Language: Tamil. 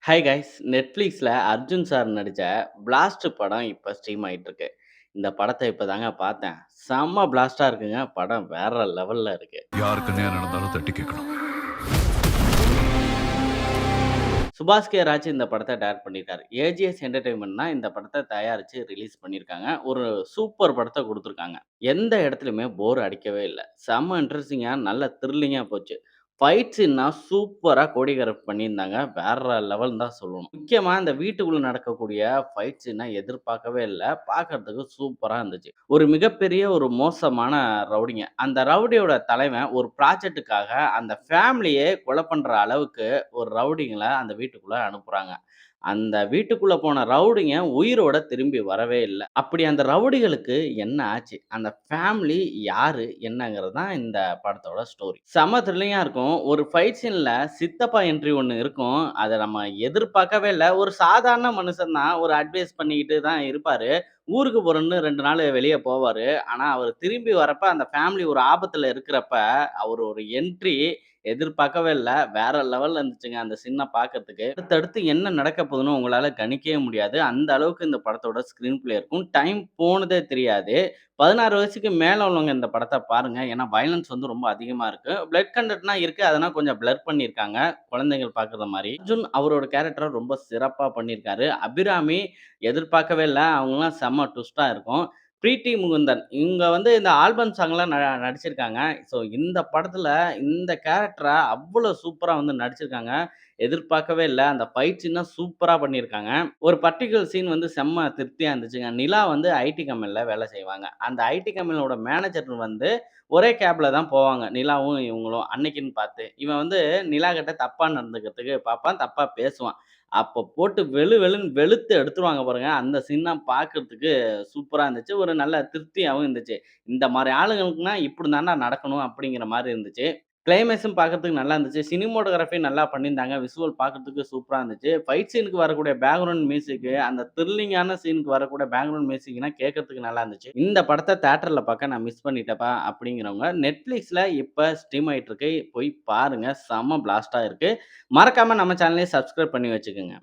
Hi guys! Netflixல அர்ஜுன் சார் நடிச்ச பிளாஸ்ட் படம் இப்ப ஸ்ட்ரீம் ஆயிட்டு இருக்கு. இந்த படத்த இப்ப தாங்க பார்த்தேன். செம்ம பிளாஸ்ட்டா இருக்குங்க. படம் வேற லெவல்ல இருக்கு. யாருக்கு அநியாயம் நடந்தாலும் தட்டி கேட்கணும். சுபாஷ் கே ராஜ் இந்த படத்த டைரக்ட் பண்ணியிருக்காரு. ஏஜிஎஸ் என்டர்டெயின்மென்ட் தான் இந்த படத்த தயாரிச்சு ரிலீஸ் பண்ணியிருக்காங்க. ஒரு சூப்பர் படத்த குடுத்துருக்காங்க. எந்த இடத்துலயுமே போர் அடிக்கவே இல்ல. செம்ம இன்ட்ரஸ்டிங்கா நல்ல த்ரில்லிங்கா போச்சு. ஃபைட் சீன்லாம் சூப்பரா கோரியோகிராஃப் பண்ணியிருந்தாங்க. வேற லெவல்ன்னு தான் சொல்லணும். முக்கியமா இந்த வீட்டுக்குள்ள நடக்கக்கூடிய ஃபைட் சீன எதிர்பார்க்கவே இல்ல. பார்க்கறதுக்கு சூப்பரா இருந்துச்சு. ஒரு மிகப்பெரிய ஒரு மோசமான ரவுடிங்க. அந்த ரவுடியோட தலைவன் ஒரு ப்ராஜெக்ட்டுக்காக அந்த ஃபேமிலியே கொலை பண்ற அளவுக்கு ஒரு ரவுடிங்கள அந்த வீட்டுக்குள்ள அனுப்புறாங்க. அந்த வீட்டுக்குள்ள போன ரவுடிங்க உயிரோட திரும்பி வரவே இல்ல. அப்படி அந்த ரவுடிகளுக்கு என்ன ஆச்சு? அந்த ஃபேமிலி யாரு? என்னங்கிறது தான் இந்த படத்தோட ஸ்டோரி. செம்ம த்ரில்லிங்கா இருக்கும். ஒரு ஃபைட் சீன்ல சித்தப்பா என்ட்ரி ஒண்ணு இருக்கும். அத நம்ம எதிர்பார்க்கவே இல்ல. ஒரு சாதாரண மனுஷன் தான். ஒரு அட்வைஸ் பண்ணிக்கிட்டு தான் இருப்பாரு. ஊருக்கு போறேன்னு 2 நாள் வெளிய போவாரு. ஆனா, அவரு திரும்பி வரப்ப அந்த ஃபேமிலி ஒரு ஆபத்துல இருக்கிறப்ப, அவரு ஒரு என்ட்ரி எதிர்பார்க்கவே இல்ல. வேற லெவல்ல இருந்துச்சுங்க அந்த சீன பார்க்கறதுக்கு. அடுத்தடுத்து என்ன நடக்க போதுன்னு உங்களால கணிக்கவே முடியாது. அந்த அளவுக்கு இந்த படத்தோட ஸ்க்ரீன் பிளே இருக்கும். டைம் போனதே தெரியாது. 16 வயசுக்கு மேல உள்ளவங்க இந்த படத்த பாருங்க. ஏன்னா வயலன்ஸ் வந்து ரொம்ப அதிகமா இருக்கு. பிளட் கன்டென்ட்லாம் இருக்கு. அதனா கொஞ்சம் பிளர் பண்ணியிருக்காங்க. குழந்தைகள் பார்க்குற மாரி. அர்ஜுன் அவரோட கேரக்டர ரொம்ப சிறப்பா பண்ணியிருக்காரு. அபிராமி எதிர்பார்க்கவே இல்ல. அவங்கலாம் செம்ம ட்விஸ்ட்டா இருக்கும். பிரீத்தி முகுந்தன் இவங்க வந்து இந்த ஆல்பம் சாங்லாம் நடிச்சிருக்காங்க. ஸோ இந்த படத்துல இந்த கேரக்டர அவ்வளோ சூப்பரா வந்து நடிச்சிருக்காங்க. எதிர்பார்க்கவே இல்ல. அந்த ஃபைட் சீன்லாம் சூப்பரா பண்ணியிருக்காங்க. ஒரு பர்ட்டிகுலர் சீன் வந்து செம்ம திருப்தியா இருந்துச்சுங்க. நிலா வந்து ஐடி கம்பெனில வேலை செய்வாங்க. அந்த ஐடி கம்பெனியோட மேனேஜர் வந்து ஒரே கேப்ல தான் போவாங்க. நிலாவும் இவங்களும் அன்னைக்குன்னு பார்த்து. இவன் வந்து நிலா கிட்ட தப்பா நடந்துக்கிறதுக்கு பார்ப்பான். தப்பா பேசுவான். அப்ப போட்டு வெளுன்னு வெளுத்து எடுத்துருவாங்க பாருங்க. அந்த சீன்லாம் பார்க்கறதுக்கு சூப்பரா இருந்துச்சு. ஒரு நல்ல திருப்தியாவும் இருந்துச்சு. இந்த மாரி ஆளுங்களுக்குனா இப்படி தான்டா நடக்கணும் அப்படிங்கிற மாரி இருந்துச்சு. கிளைமேக்ஸும் பார்க்கறதுக்கு நல்லா இருந்துச்சு. சினிமோட்டோகிராஃபி நல்லா பண்ணியிருந்தாங்க. விசுவல் பார்க்கறதுக்கு சூப்பரா இருந்துச்சு. ஃபைட் சீனுக்கு வரக்கூடிய பேக்கிரவுண்ட் மியூசிக் அந்த த்ரில்லிங்கான சீனுக்கு வரக்கூடிய பேக்கிரவுண்ட் மியூசிக்லாம் கேட்கறதுக்கு நல்லா இருந்துச்சு. இந்த படத்த தியேட்டர்ல பார்க்க நான் மிஸ் பண்ணிட்டேன்ப்பா அப்படிங்கிறவங்க Netflixல இப்ப ஸ்ட்ரீம் ஆயிட்டு இருக்கு. போய் பாருங்க. செம்ம பிளாஸ்ட்டா இருக்கு. மறக்காம நம்ம சேனலையும் சப்ஸ்கிரைப் பண்ணி வச்சுக்கங்க.